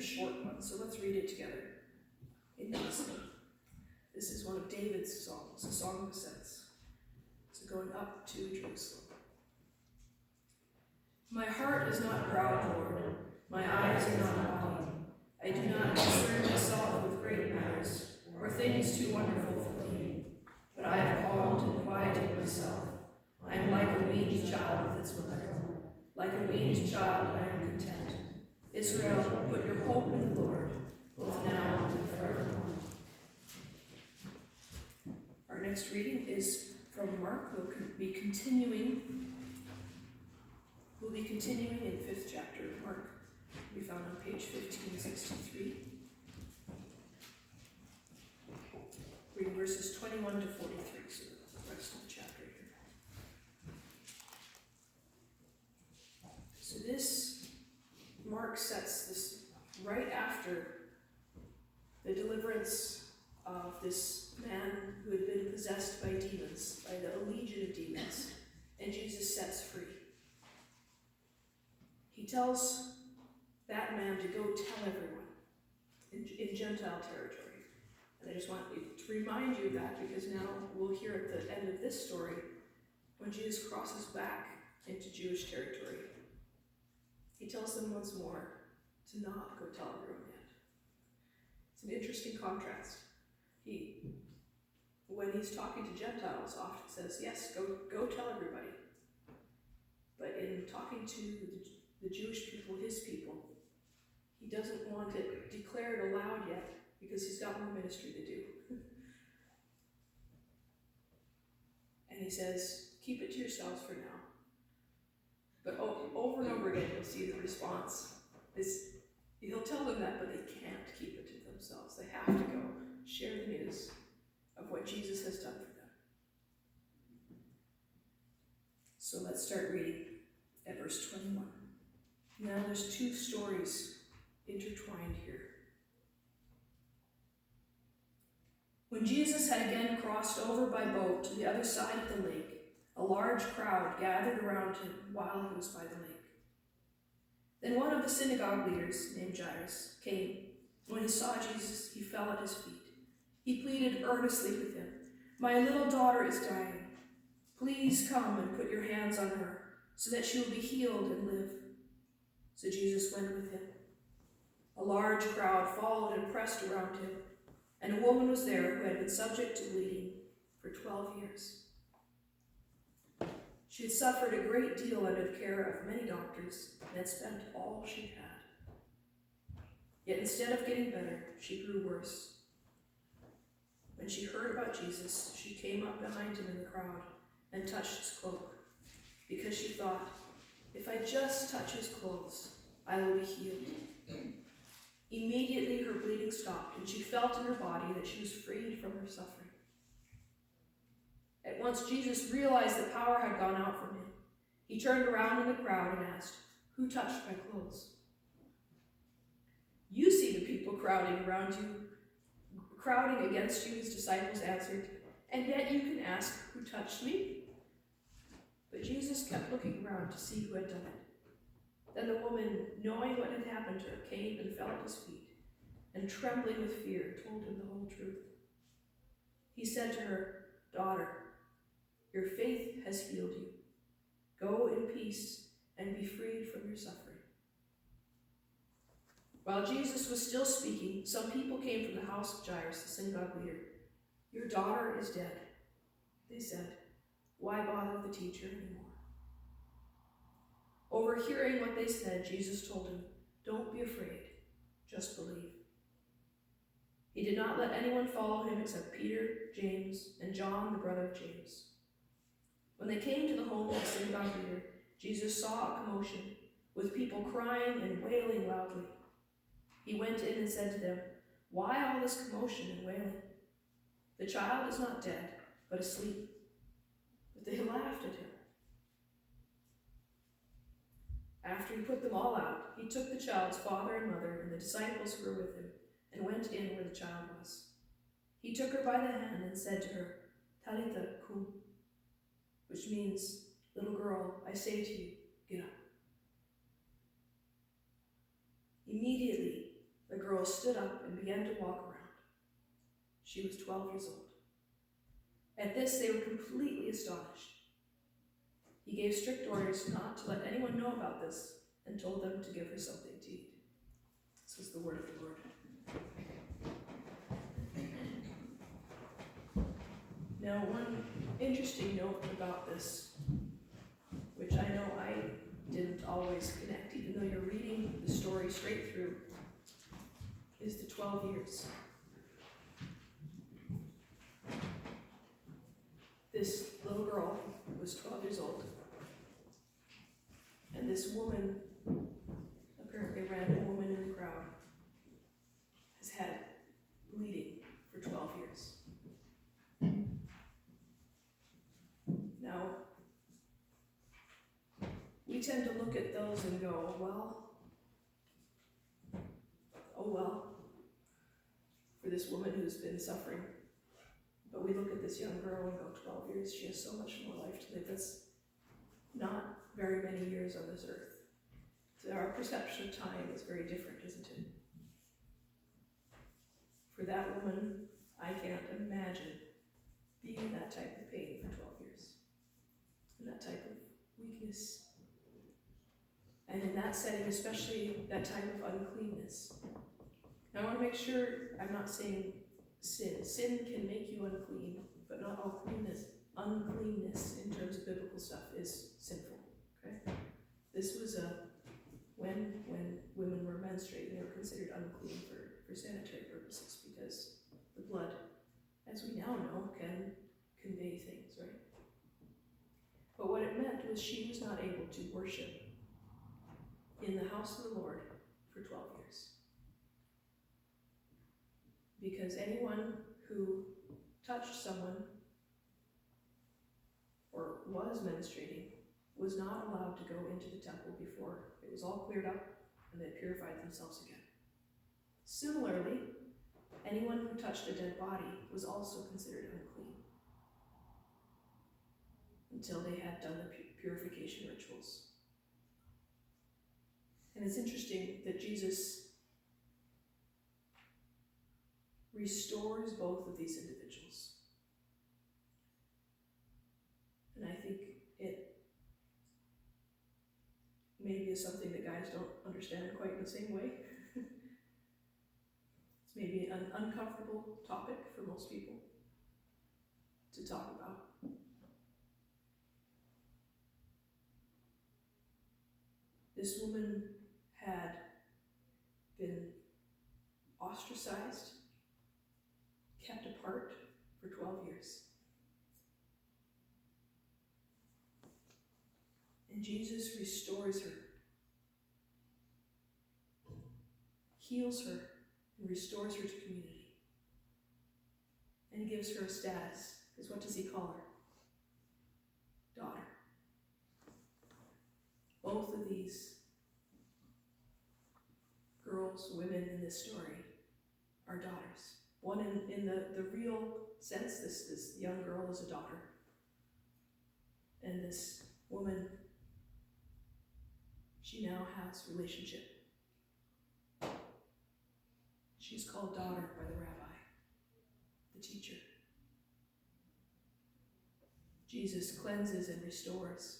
short one, so let's read it together in unison. This is one of David's songs, a song of ascents. So going up to Jerusalem. My heart is not proud, Lord. My eyes are not haughty. I do not concern myself with great matters, or things too wonderful for me. But I have calmed and quieted myself. I am like a weaned child with its mother. Like a weaned child, I am content. Israel, put your hope in the Lord, both now and forevermore. Our next reading is from Mark. We'll be continuing in 5th chapter of Mark. We found on page 1563. Reading verses 21 to 43, so the rest of the chapter here. So this, Mark sets this right after the deliverance of this man who had been possessed by demons, by the legion of demons, and Jesus sets free. He tells that man to go tell everyone in Gentile territory. And I just want to remind you of that, because now we'll hear at the end of this story when Jesus crosses back into Jewish territory. He tells them once more to not go tell everyone yet. It's an interesting contrast. When he's talking to Gentiles, often says, yes, go tell everybody. But in talking to the Jewish people, his people, he doesn't want it declared aloud yet, because he's got more ministry to do. And he says, keep it to yourselves for now. But over and over again, you'll see the response is, he'll tell them that, but they can't keep it to themselves. They have to go share the news of what Jesus has done for them. So let's start reading at verse 21. Now there's two stories intertwined here. When Jesus had again crossed over by boat to the other side of the lake, a large crowd gathered around him while he was by the lake. Then one of the synagogue leaders, named Jairus, came. When he saw Jesus, he fell at his feet. He pleaded earnestly with him, "My little daughter is dying. Please come and put your hands on her, so that she will be healed and live." So Jesus went with him. A large crowd followed and pressed around him, and a woman was there who had been subject to bleeding for 12 years. She had suffered a great deal under the care of many doctors and had spent all she had. Yet instead of getting better, she grew worse. When she heard about Jesus, she came up behind him in the crowd and touched his cloak, because she thought, "If I just touch his clothes, I will be healed." Immediately her bleeding stopped, and she felt in her body that she was freed from her suffering. At once Jesus realized that power had gone out from him. He turned around in the crowd and asked, "Who touched my clothes?" "You see the people crowding around you, crowding against you," his disciples answered, "and yet you can ask, 'Who touched me?'" But Jesus kept looking around to see who had done it. Then the woman, knowing what had happened to her, came and fell at his feet, and trembling with fear, told him the whole truth. He said to her, "Daughter, your faith has healed you. Go in peace and be freed from your suffering." While Jesus was still speaking, some people came from the house of Jairus, the synagogue leader. "Your daughter is dead," they said. "Why bother the teacher anymore?" Overhearing what they said, Jesus told him, "Don't be afraid, just believe." He did not let anyone follow him except Peter, James, and John, the brother of James. When they came to the home of the synagogue leader, Jesus saw a commotion, with people crying and wailing loudly. He went in and said to them, "Why all this commotion and wailing? The child is not dead, but asleep." But they laughed at him. After he put them all out, he took the child's father and mother and the disciples who were with him and went in where the child was. He took her by the hand and said to her, "Talitha kum," which means, "Little girl, I say to you, get up." Immediately the girl stood up and began to walk around. She was 12 years old. At this, they were completely astonished. He gave strict orders not to let anyone know about this and told them to give her something to eat. This was the word of the Lord. Now, one interesting note about this, which I know I didn't always connect, even though you're reading the story straight through, is the 12 years. This little girl was 12 years old, and this woman, apparently a random woman in the crowd, has had bleeding for 12 years. Now, we tend to look at those and go, oh well, for this woman who's been suffering. But we look at this young girl and go, 12 years, she has so much more life to live. That's not very many years on this earth. So our perception of time is very different, isn't it? For that woman, I can't imagine being in that type of pain for 12 years. And that type of weakness. And in that setting, especially that type of uncleanness. Now I want to make sure I'm not saying sin. Sin can make you unclean, but not all uncleanness in terms of biblical stuff is sinful. Okay? This was when women were menstruating, they were considered unclean for sanitary purposes, because the blood, as we now know, can convey things, right? But what it meant was she was not able to worship in the house of the Lord for 12 years. Because anyone who touched someone or was menstruating was not allowed to go into the temple before it was all cleared up and they purified themselves again. Similarly, anyone who touched a dead body was also considered unclean until they had done the purification rituals. And it's interesting that Jesus restores both of these individuals. And I think it maybe is something that guys don't understand quite in the same way. It's maybe an uncomfortable topic for most people to talk about. This woman had been ostracized, kept apart for 12 years. And Jesus restores her, heals her, and restores her to community. And he gives her a status, because what does he call her? Daughter. Both of these girls, women in this story, are daughters. One in the real sense, this young girl is a daughter. And this woman, she now has relationship. She's called daughter by the rabbi, the teacher. Jesus cleanses and restores.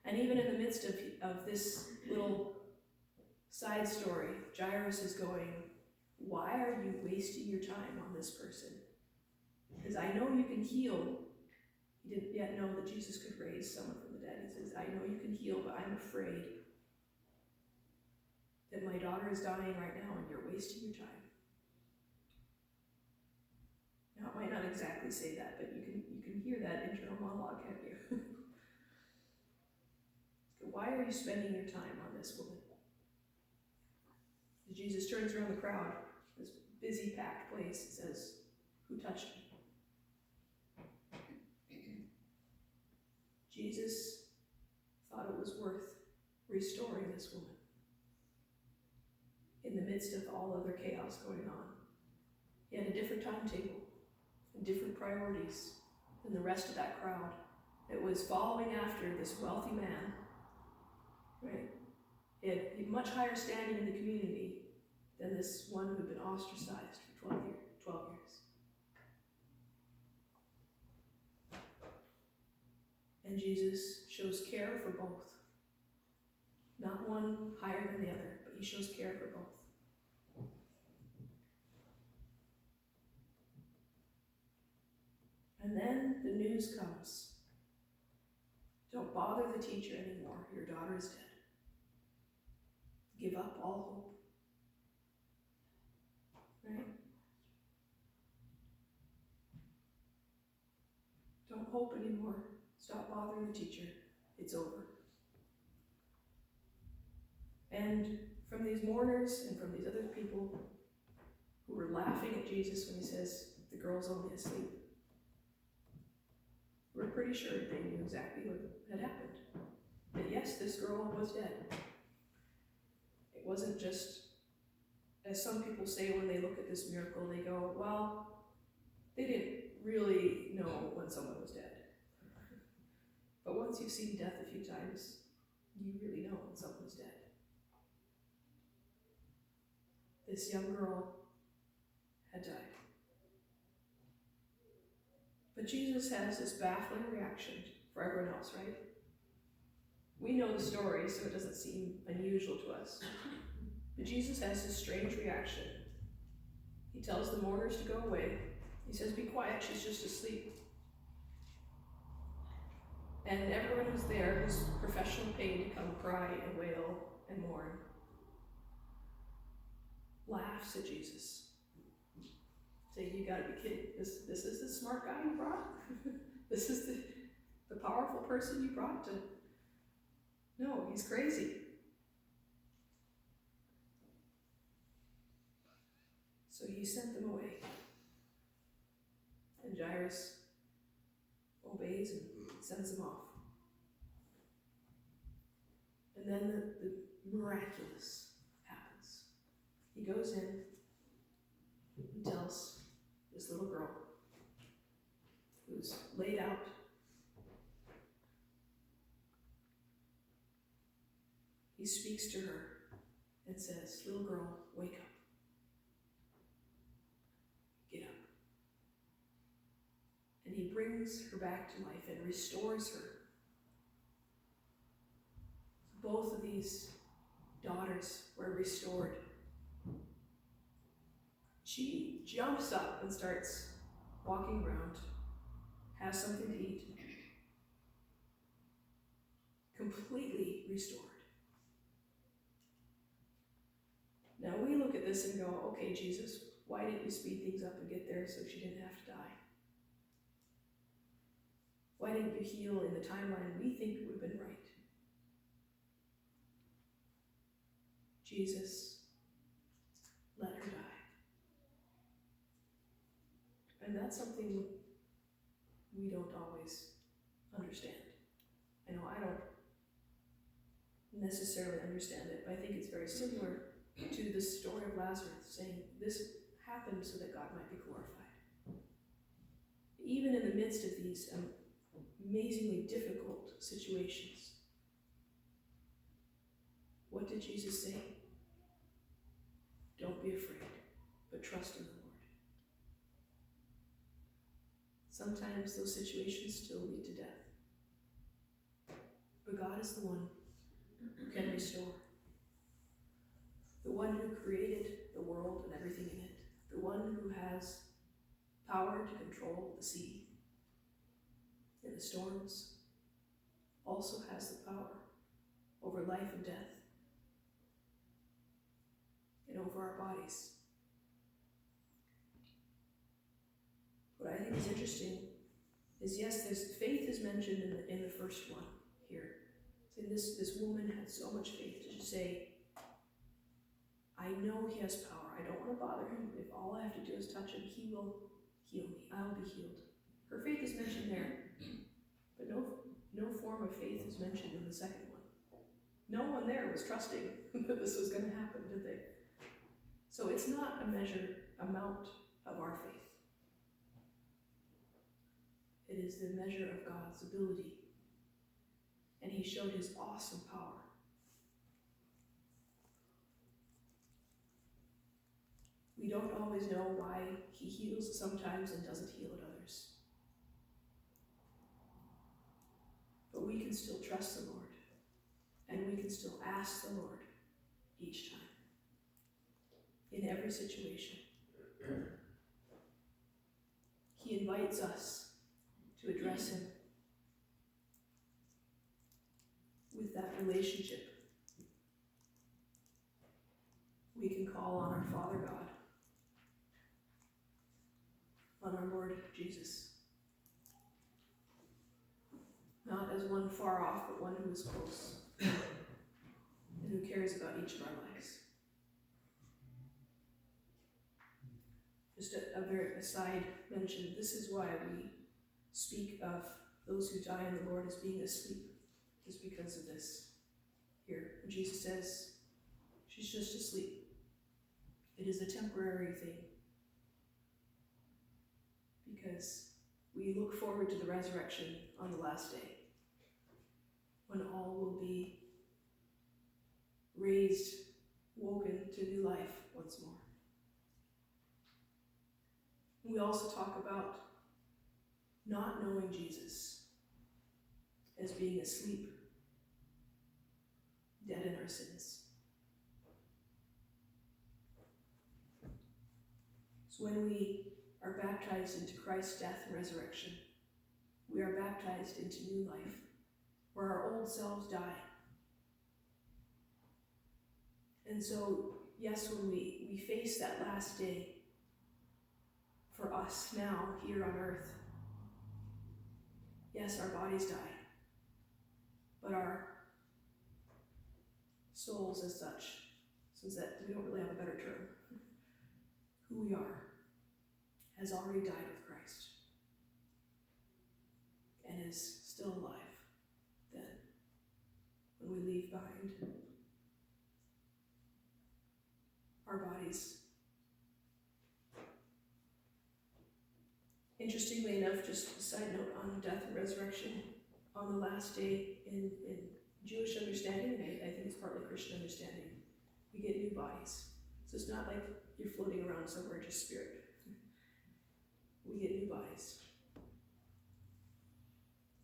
And even in the midst of this little side story, Jairus is going, why are you wasting your time on this person? Because I know you can heal. He didn't yet know that Jesus could raise someone from the dead. He says, I know you can heal, but I'm afraid that my daughter is dying right now and you're wasting your time. Now, it might not exactly say that, but you can hear that internal monologue, can't you? Why are you spending your time on this woman? Jesus turns around the crowd, this busy, packed place, and says, who touched me? Jesus thought it was worth restoring this woman in the midst of all other chaos going on. He had a different timetable and different priorities than the rest of that crowd that was following after this wealthy man, right? He had much higher standing in the community than this one who had been ostracized for 12 years. And Jesus shows care for both. Not one higher than the other, but he shows care for both. And then the news comes. Don't bother the teacher anymore. Your daughter is dead. Give up all hope. Right? Don't hope anymore. Stop bothering the teacher. It's over. And from these mourners and from these other people who were laughing at Jesus when he says, the girl's only asleep, we're pretty sure they knew exactly what had happened. That yes, this girl was dead. It wasn't just, as some people say when they look at this miracle, they go, well, they didn't really know when someone was dead. But once you've seen death a few times, you really know when someone was dead. This young girl had died. But Jesus has this baffling reaction for everyone else, right? We know the story, so it doesn't seem unusual to us. But Jesus has this strange reaction. He tells the mourners to go away. He says, be quiet, she's just asleep. And everyone who's there, who's professionally paid to come cry and wail and mourn, laughs at Jesus. Saying, you gotta be kidding. This is the smart guy you brought? This is the powerful person you brought to... No, he's crazy. So he sent them away. And Jairus obeys and sends them off. And then the miraculous happens. He goes in and tells this little girl who's laid out, he speaks to her and says, little girl, wake up. Get up. And he brings her back to life and restores her. Both of these daughters were restored. She jumps up and starts walking around, has something to eat, completely restored. Now we look at this and go, okay, Jesus, why didn't you speed things up and get there so she didn't have to die? Why didn't you heal in the timeline we think would have been right? Jesus, let her die. And that's something we don't always understand. I know I don't necessarily understand it, but I think it's very similar to the story of Lazarus, saying this happened so that God might be glorified. Even in the midst of these amazingly difficult situations, what did Jesus say? Don't be afraid, but trust in the Lord. Sometimes those situations still lead to death. But God is the one who can restore. The one who created the world and everything in it. The one who has power to control the sea and the storms also has the power over life and death and over our bodies. What I think is interesting is, yes, faith is mentioned in the first one here. So this woman had so much faith to just say, I know he has power. I don't want to bother him. If all I have to do is touch him, he will heal me. I'll be healed. Her faith is mentioned there, but no form of faith is mentioned in the second one. No one there was trusting that this was going to happen, did they? So it's not a measured amount of our faith. It is the measure of God's ability. And he showed his awesome power. We don't always know why he heals sometimes and doesn't heal at others. But we can still trust the Lord, and we can still ask the Lord each time, in every situation. He invites us to address him with that relationship. We can call on our Father God, on our Lord Jesus, not as one far off, but one who is close and who cares about each of our lives. Just a very aside mention, this is why we speak of those who die in the Lord as being asleep, is because of this. Here, when Jesus says, she's just asleep. It is a temporary thing, because we look forward to the resurrection on the last day, when all will be raised, woken to new life once more. We also talk about not knowing Jesus as being asleep, dead in our sins. So when we are baptized into Christ's death and resurrection, we are baptized into new life, where our old selves die. And so, yes, when we face that last day, for us now, here on earth, yes, our bodies die, but our souls as such, since that we don't really have a better term, who we are, has already died with Christ and is still alive then, when we leave behind our bodies. Interestingly enough, just a side note on death and resurrection, on the last day in Jewish understanding, and I think it's partly Christian understanding, we get new bodies. So it's not like you're floating around somewhere just spirit. We get new bodies,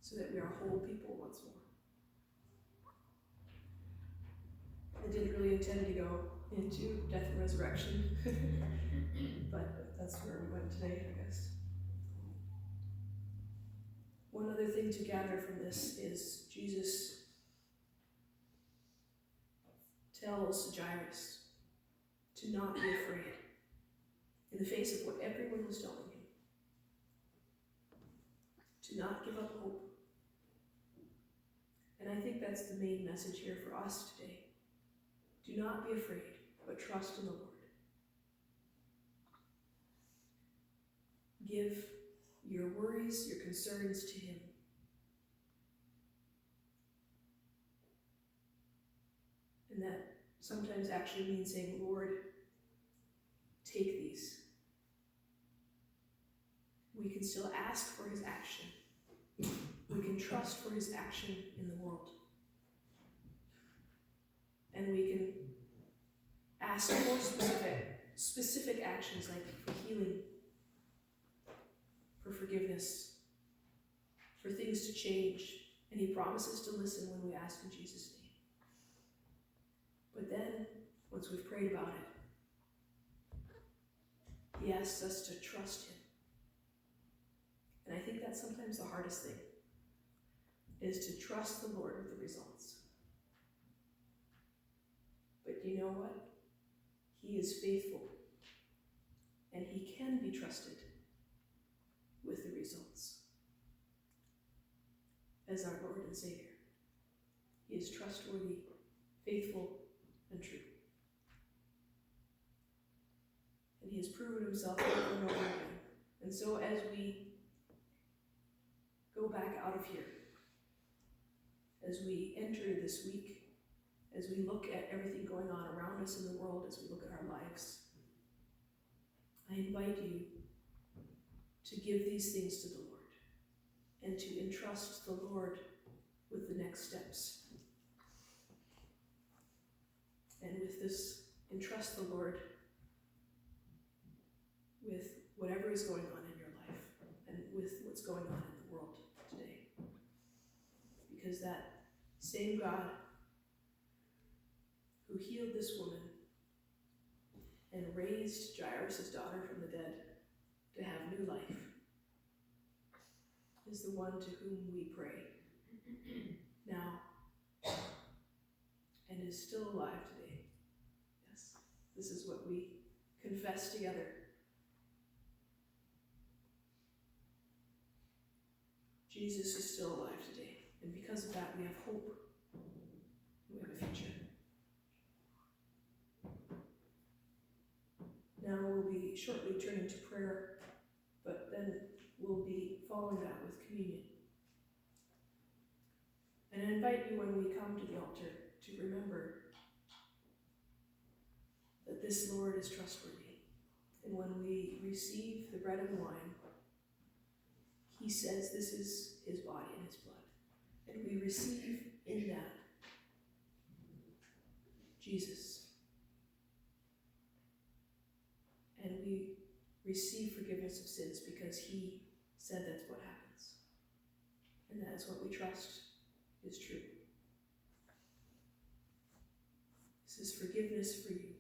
so that we are whole people once more. I didn't really intend to go into death and resurrection, but that's where we went today, I guess. One other thing to gather from this is Jesus tells Jairus to not be afraid in the face of what everyone was telling him, to not give up hope. And I think that's the main message here for us today. Do not be afraid, but trust in the Lord. Give your worries, your concerns to him. And that sometimes actually means saying, Lord, take these. We can still ask for his action. We can trust for his action in the world. And we can ask for specific actions, like for healing, for forgiveness, for things to change. And he promises to listen when we ask in Jesus' name. But then, once we've prayed about it, he asks us to trust him. And I think that's sometimes the hardest thing, is to trust the Lord with the results. But you know what? He is faithful, and he can be trusted with the results as our Lord and Savior. He is trustworthy, faithful, and true. And he has proven himself over and over again. And so as we go back out of here, as we enter this week, as we look at everything going on around us in the world, as we look at our lives, I invite you to give these things to the Lord and to entrust the Lord with the next steps. And with this, entrust the Lord with whatever is going on in your life and with what's going on in the world today. Because that same God who healed this woman and raised Jairus' daughter from the dead to have new life is the one to whom we pray now and is still alive today. Yes, this is what we confess together. Jesus is still alive today, and because of that we have hope. We have a future. Now we'll be shortly turning to prayer, but then we'll be following that with communion. And I invite you when we come to the altar to remember that this Lord is trustworthy. And when we receive the bread and the wine, he says this is his body and his blood. And we receive in that Jesus. And we receive forgiveness of sins because he said that's what happens. And that is what we trust is true. This is forgiveness for you.